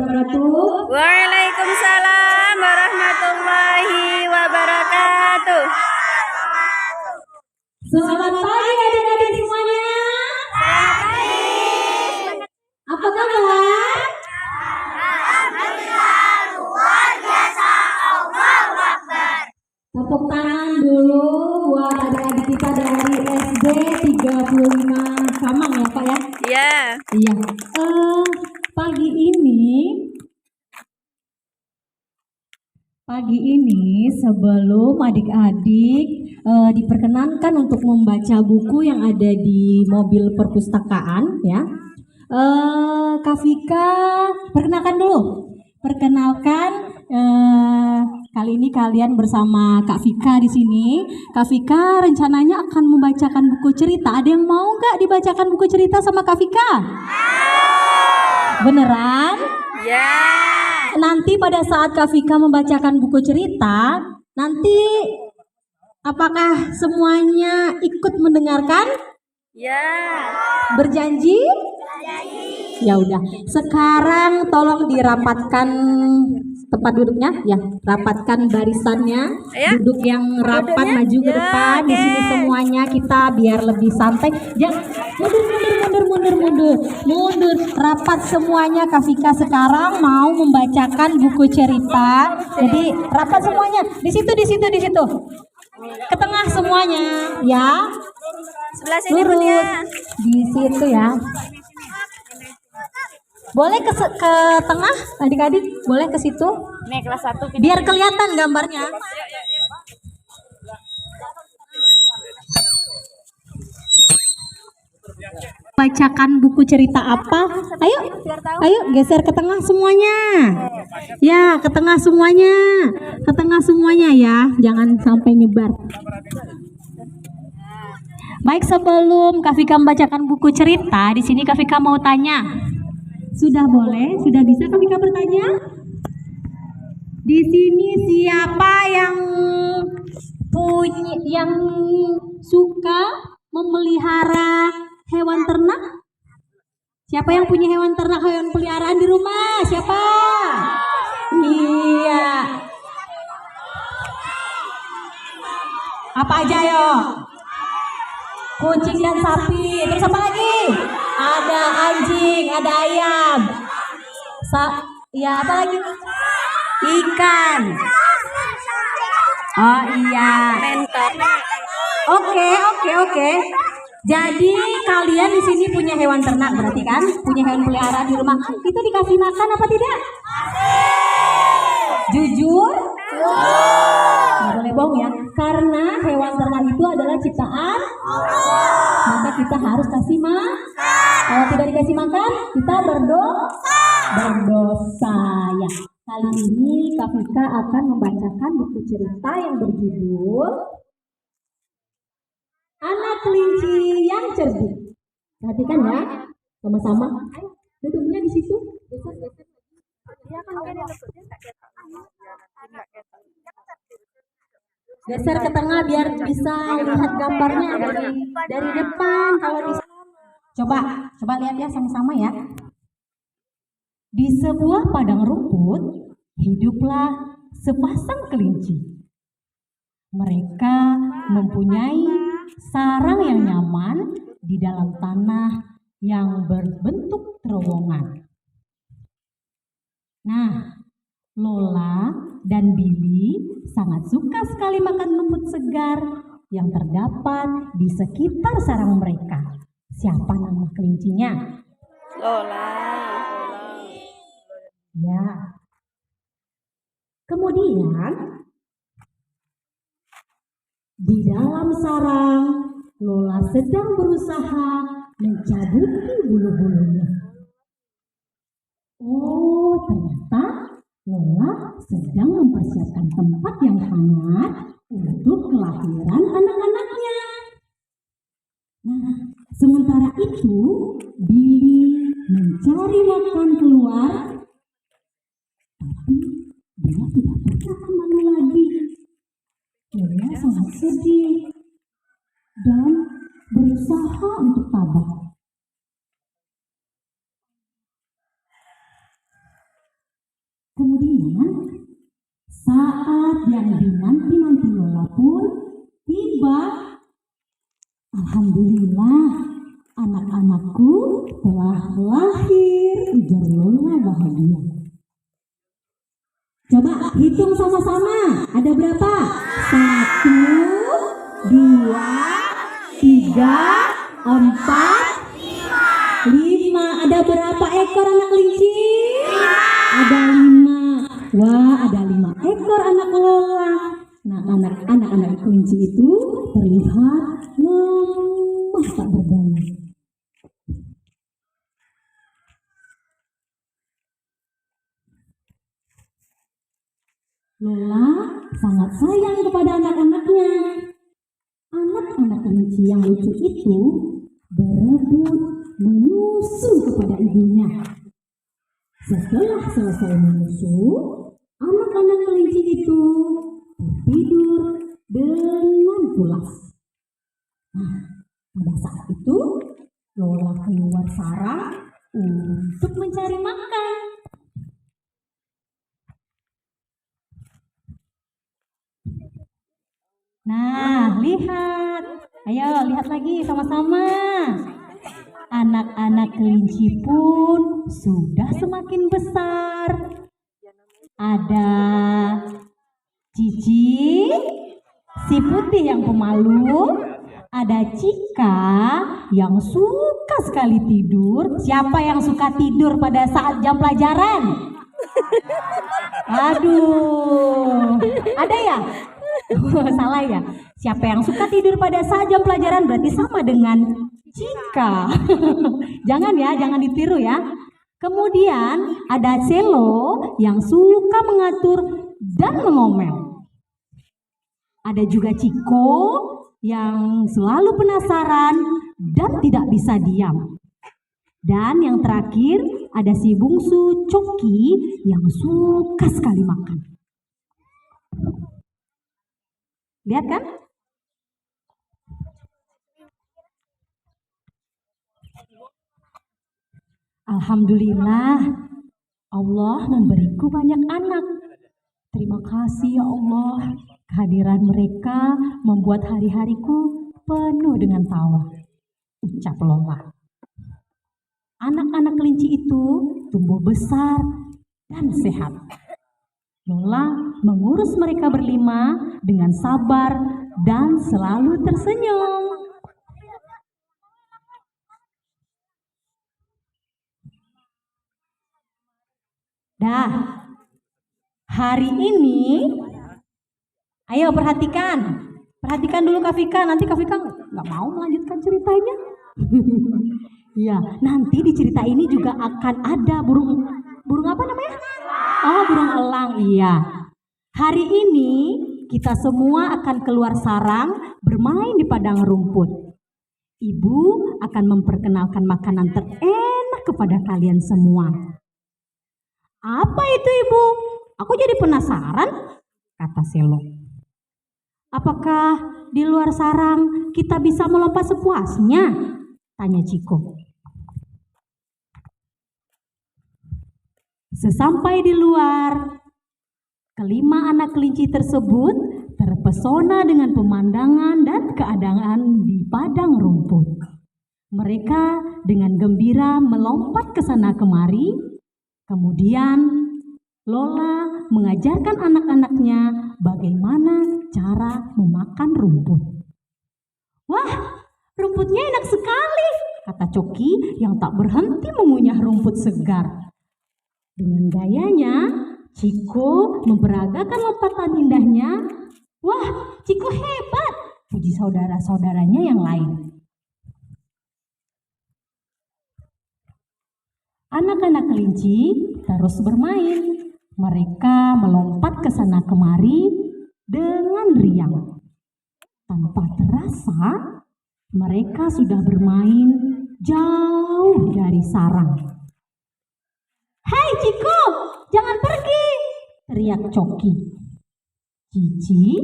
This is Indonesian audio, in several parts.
wabarakatuh. Waalaikumsalam warahmatullahi wabarakatuh. Selamat pagi adik-adik semuanya. Selamat pagi. Apa kabar? Alhamdulillah luar biasa. Allahu Akbar. Tepuk tangan dulu buat adik-adik kita dari SD 35 Kamang ya Pak ya? Iya. Iya. Pagi ini sebelum adik-adik diperkenankan untuk membaca buku yang ada di mobil perpustakaan ya. Kak Vika, perkenalkan dulu. Kali ini kalian bersama Kak Vika di sini. Kak Vika rencananya akan membacakan buku cerita. Ada yang mau nggak dibacakan buku cerita sama Kak Vika? Beneran? Ya. Nanti pada saat Kak Vika membacakan buku cerita, nanti apakah semuanya ikut mendengarkan? Ya. Berjanji? Ya udah. Sekarang tolong dirapatkan tempat duduknya, ya. Rapatkan barisannya. Ya. Duduk yang rapat, maju ke depan. Di sini semuanya kita biar lebih santai. Jangan mundur. Rapat semuanya. Kak Vika sekarang mau membacakan buku cerita. Jadi rapat semuanya. Di situ. Ke tengah semuanya, ya. Sebelah sini Bun ya. Di situ ya. Boleh ke tengah, adik-adik? Boleh ke situ? Nih kelas 1 Biar kelihatan gambarnya. Bacakan buku cerita apa? Ayo geser ke tengah semuanya. Ya, ke tengah semuanya ya. Jangan sampai nyebar. Baik, sebelum Kak Vika membacakan buku cerita, di sini Kak Vika mau tanya. Sudah boleh? Sudah bisa Kak Vika bertanya? Di sini siapa yang suka memelihara hewan ternak? Siapa yang punya hewan ternak, hewan peliharaan di rumah? Siapa? Iya. Apa aja yo? Kucing dan sapi. Terus apa lagi? Ada anjing, ada ayam. Ya, apa lagi? Ikan. Oh iya. Mentor. Oke. Jadi kalian di sini punya hewan ternak berarti kan? Punya hewan peliharaan di rumah. Itu dikasih makan apa tidak? Jujur? Nggak boleh bohong ya. Karena hewan ternak itu adalah ciptaan Allah. Maka kita harus kasih makan. Kalau tidak dikasih makan, kita berdosa ya. Kali ini Kak Vika akan membacakan buku cerita yang berjudul Anak Kelinci yang Cerdik. Perhatikan ya, sama-sama. Duduknya di situ. Geser ke tengah biar bisa lihat gambarnya dari depan. Kalau bisa, coba lihat ya sama-sama ya. Di sebuah padang rumput hiduplah sepasang kelinci. Mereka mempunyai sarang yang nyaman di dalam tanah yang berbentuk terowongan. Nah, Lola dan Billy sangat suka sekali makan rumput segar yang terdapat di sekitar sarang mereka. Siapa nama kelincinya? Lola. Ya. Kemudian di dalam sarang, Lola sedang berusaha mencabuti bulu-bulunya. Oh, ternyata Lola sedang mempersiapkan tempat yang hangat untuk kelahiran anak-anaknya. Nah, sementara itu, Billy mencari makan keluar, tapi dia tidak pernah kemana lagi. Lola sangat sedih dan berusaha untuk tabah. Kemudian saat yang dinanti-nanti Lola pun tiba. Alhamdulillah, anak-anakku telah lahir, ujar Lola bahagia. Coba hitung sama-sama, ada berapa? 1, 2, 3, 4, 5. Ada berapa ekor anak kelinci? Ada 5. Wah, ada 5 ekor anak Lola. Nah, anak-anak kelinci itu terlihat lemah tak berdaya. Lola sangat sayang kepada anak-anaknya. Anak-anak kelinci yang lucu itu berebut menyusu kepada ibunya. Setelah selesai menyusu, anak-anak kelinci itu tidur dengan pulas. Nah, pada saat itu Lola keluar sarang untuk mencari makan. Nah, lihat. Ayo, lihat lagi sama-sama. Anak-anak kelinci pun sudah semakin besar. Ada Cici, si putih yang pemalu. Ada Cika yang suka sekali tidur. Siapa yang suka tidur pada saat jam pelajaran? Aduh, ada ya? Salah ya? Siapa yang suka tidur pada saat jam pelajaran berarti sama dengan Cika. Jangan ya, jangan ditiru ya. Kemudian ada Celo yang suka mengatur dan mengomel. Ada juga Ciko yang selalu penasaran dan tidak bisa diam. Dan yang terakhir ada si bungsu Coki yang suka sekali makan. Lihat kan? Alhamdulillah, Allah memberiku banyak anak. Terima kasih ya Allah, kehadiran mereka membuat hari-hariku penuh dengan tawa, ucap Lola. Anak-anak kelinci itu tumbuh besar dan sehat. Lola mengurus mereka berlima dengan sabar dan selalu tersenyum. Dah, hari ini, ayo perhatikan dulu Kak Vika. Nanti Kak Vika nggak mau melanjutkan ceritanya. Ya, nanti di cerita ini juga akan ada burung apa namanya? Oh, burung elang. Iya. Hari ini kita semua akan keluar sarang bermain di padang rumput. Ibu akan memperkenalkan makanan terenak kepada kalian semua. Apa itu Ibu? Aku jadi penasaran, kata Selo. Apakah di luar sarang kita bisa melompat sepuasnya? Tanya Ciko. Sesampai di luar, kelima anak kelinci tersebut terpesona dengan pemandangan dan keadaan di padang rumput. Mereka dengan gembira melompat ke sana kemari. Kemudian Lola mengajarkan anak-anaknya bagaimana cara memakan rumput. Wah, rumputnya enak sekali, kata Coki yang tak berhenti mengunyah rumput segar. Dengan gayanya, Ciko memperagakan lompatan indahnya. Wah, Ciko hebat, puji saudara-saudaranya yang lain. Anak-anak kelinci terus bermain. Mereka melompat ke sana kemari dengan riang. Tanpa terasa, mereka sudah bermain jauh dari sarang. Hei Ciko, jangan pergi, teriak Coki. Cici,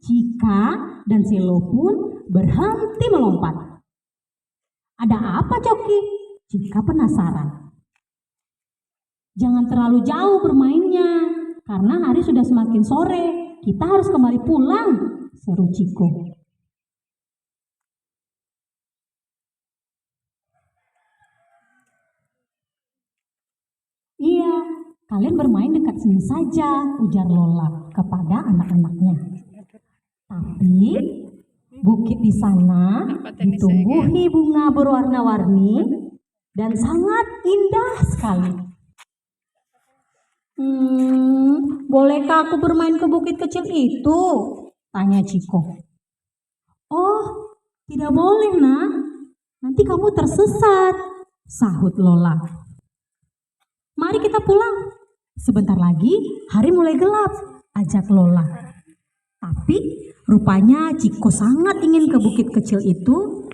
Cika, dan Selo pun berhenti melompat. Ada apa Coki? Cika penasaran. Jangan terlalu jauh bermainnya, karena hari sudah semakin sore. Kita harus kembali pulang, seru Ciko. Iya, kalian bermain dekat sini saja, ujar Lola kepada anak-anaknya. Tapi bukit di sana ditumbuhi bunga berwarna-warni dan sangat indah sekali. Bolehkah aku bermain ke bukit kecil itu? Tanya Ciko. Oh, tidak boleh nak. Nanti kamu tersesat, sahut Lola. Mari kita pulang. Sebentar lagi hari mulai gelap, ajak Lola. Tapi rupanya Ciko sangat ingin ke bukit kecil itu.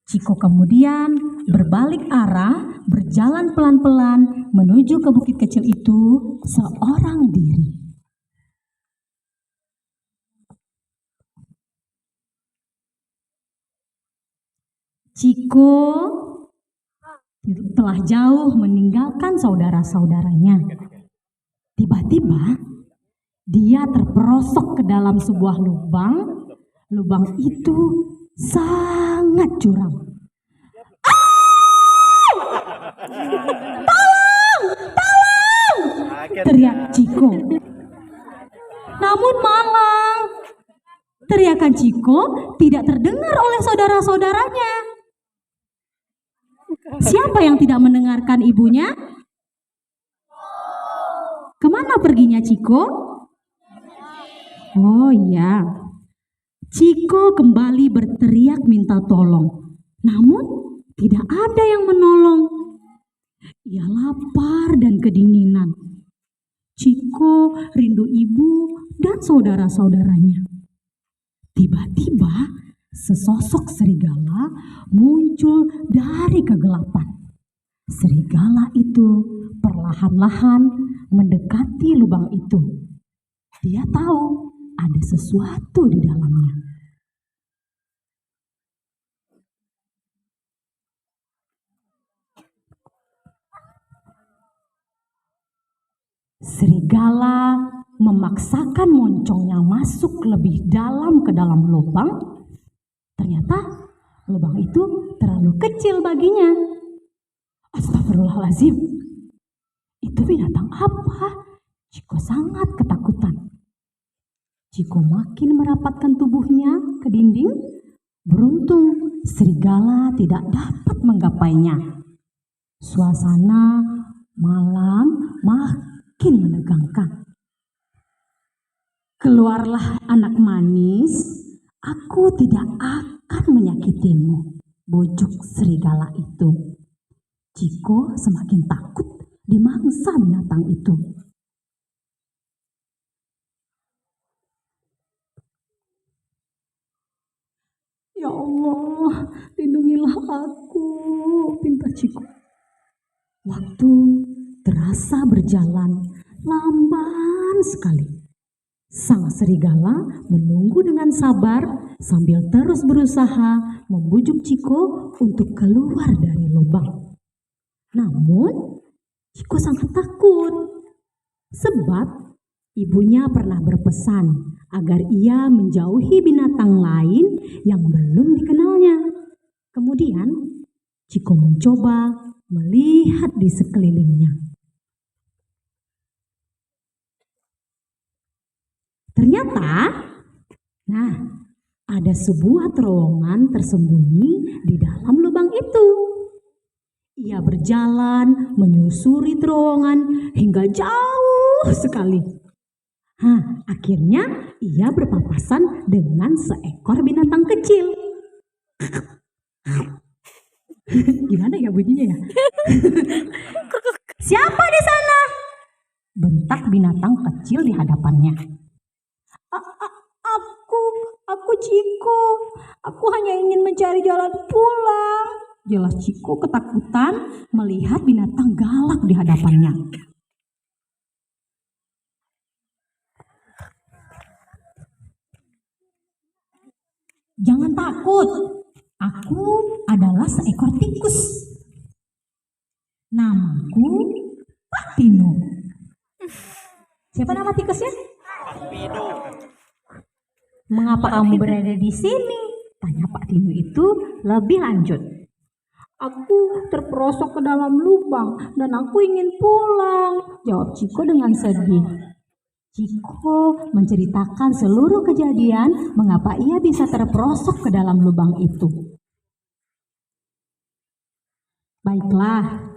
Ciko kemudian berbalik arah, berjalan pelan-pelan menuju ke bukit kecil itu seorang diri. Ciko telah jauh meninggalkan saudara-saudaranya. Tiba-tiba dia terperosok ke dalam sebuah lubang. Lubang itu sangat curam. Tolong! Tolong! Teriak Ciko. Namun malang, teriakan Ciko tidak terdengar oleh saudara-saudaranya. Siapa yang tidak mendengarkan ibunya? Kemana perginya Ciko? Oh iya, Ciko kembali berteriak minta tolong. Namun tidak ada yang menolong. Ia lapar dan kedinginan. Ciko rindu ibu dan saudara-saudaranya. Tiba-tiba sesosok serigala muncul dari kegelapan. Serigala itu perlahan-lahan mendekati lubang itu. Dia tahu ada sesuatu di dalamnya. Serigala memaksakan moncongnya masuk lebih dalam ke dalam lubang. Ternyata lubang itu terlalu kecil baginya. Astagfirullahaladzim, itu binatang apa? Ciko sangat ketakutan. Ciko makin merapatkan tubuhnya ke dinding. Beruntung serigala tidak dapat menggapainya. Suasana malam makin menegangkan. Keluarlah anak manis, aku tidak akan menyakitimu, bujuk serigala itu. Ciko semakin takut dimangsa binatang itu. Ya Allah, lindungilah aku, pinta Ciko. Waktu terasa berjalan lamban sekali. Sang serigala menunggu dengan sabar sambil terus berusaha membujuk Ciko untuk keluar dari lubang. Namun Ciko sangat takut sebab ibunya pernah berpesan agar ia menjauhi binatang lain yang belum dikenalnya. Kemudian Ciko mencoba melihat di sekelilingnya. Ternyata, ada sebuah terowongan tersembunyi di dalam lubang itu. Ia berjalan menyusuri terowongan hingga jauh sekali. Akhirnya ia berpapasan dengan seekor binatang kecil. Gimana ya bunyinya ya? Siapa di sana? Bentak binatang kecil di hadapannya. Aku Ciko. Aku hanya ingin mencari jalan pulang. Jelas Ciko ketakutan melihat binatang galak di hadapannya. Jangan takut, aku adalah seekor tikus. Namaku Pak Tino. Siapa nama tikusnya? Mengapa kamu berada di sini? Tanya Pak Tino itu lebih lanjut. Aku terperosok ke dalam lubang dan aku ingin pulang, jawab Ciko dengan sedih. Ciko menceritakan seluruh kejadian mengapa ia bisa terperosok ke dalam lubang itu. Baiklah,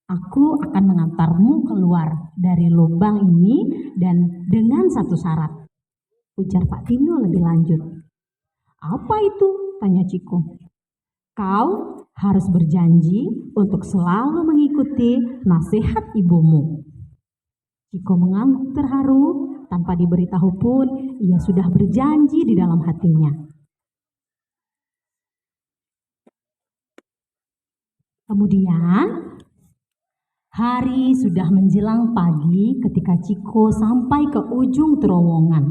aku akan mengantarmu keluar dari lubang ini dan dengan satu syarat, ujar Pak Tino lebih lanjut. Apa itu? Tanya Ciko. Kau harus berjanji untuk selalu mengikuti nasihat ibumu. Ciko mengangguk terharu, tanpa diberitahu pun ia sudah berjanji di dalam hatinya. Kemudian, hari sudah menjelang pagi ketika Ciko sampai ke ujung terowongan.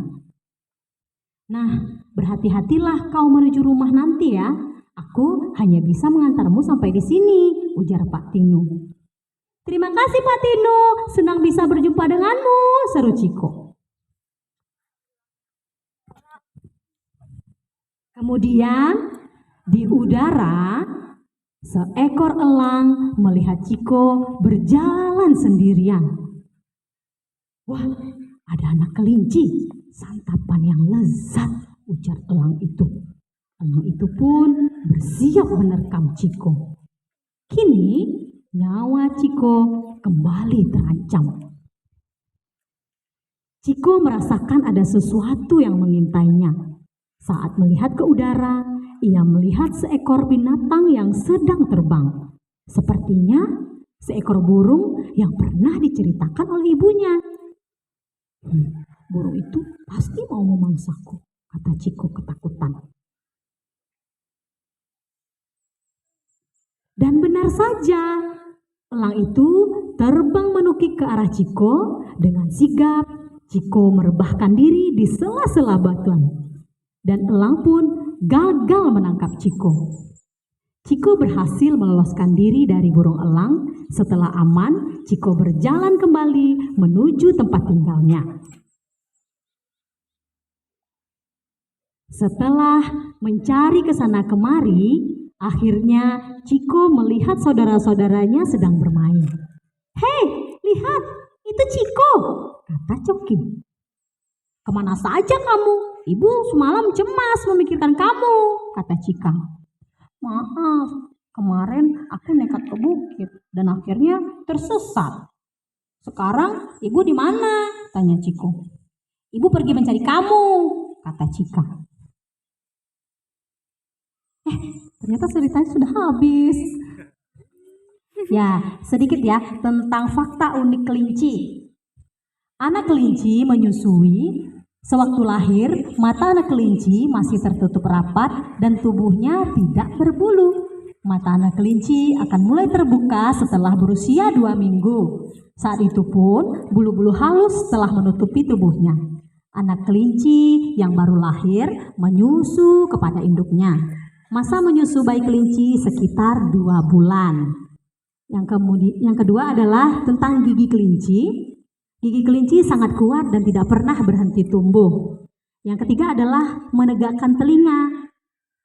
Nah, berhati-hatilah kau menuju rumah nanti ya. Aku hanya bisa mengantarmu sampai di sini, ujar Pak Tino. Terima kasih Pak Tino, senang bisa berjumpa denganmu, seru Ciko. Kemudian di udara, seekor elang melihat Ciko berjalan sendirian. Wah, ada anak kelinci, santapan yang lezat, ujar elang itu. Elang itu pun bersiap menerkam Ciko. Kini nyawa Ciko kembali terancam. Ciko merasakan ada sesuatu yang mengintainya. Saat melihat ke udara, ia melihat seekor binatang yang sedang terbang. Sepertinya seekor burung yang pernah diceritakan oleh ibunya. Burung itu pasti mau memangsaku, kata Ciko ketakutan. Dan benar saja, elang itu terbang menukik ke arah Ciko. Dengan sigap, Ciko merebahkan diri di sela-sela batuan. Dan elang pun gagal menangkap Ciko. Ciko berhasil meloloskan diri dari burung elang. Setelah aman, Ciko berjalan kembali menuju tempat tinggalnya. Setelah mencari ke sana kemari, akhirnya Ciko melihat saudara-saudaranya sedang bermain. Hei, lihat, itu Ciko, kata Coki. Kemana saja kamu? Ibu semalam cemas memikirkan kamu, kata Cika. Maaf, kemarin aku nekat ke bukit dan akhirnya tersesat. Sekarang ibu di mana? Tanya Ciko. Ibu pergi mencari kamu, kata Cika. Ternyata ceritanya sudah habis. Ya, sedikit ya tentang fakta unik kelinci. Anak kelinci menyusui. Sewaktu lahir, mata anak kelinci masih tertutup rapat dan tubuhnya tidak berbulu. Mata anak kelinci akan mulai terbuka setelah berusia 2 minggu. Saat itu pun bulu-bulu halus telah menutupi tubuhnya. Anak kelinci yang baru lahir menyusu kepada induknya. Masa menyusu bayi kelinci sekitar 2 bulan. Yang kedua adalah tentang gigi kelinci. Gigi kelinci sangat kuat dan tidak pernah berhenti tumbuh. Yang ketiga adalah menegakkan telinga.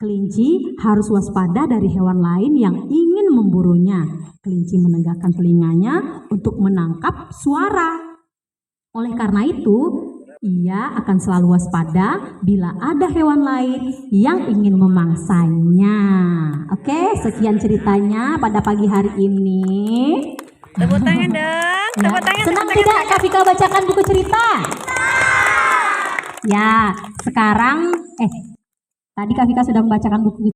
Kelinci harus waspada dari hewan lain yang ingin memburunya. Kelinci menegakkan telinganya untuk menangkap suara. Oleh karena itu, ia akan selalu waspada bila ada hewan lain yang ingin memangsanya. Oke, sekian ceritanya pada pagi hari ini. Tepuk tangan dong. Tepuk tangan. Senang tidak Kak Vika bacakan buku cerita? Ya, sekarang tadi Kak Vika sudah membacakan buku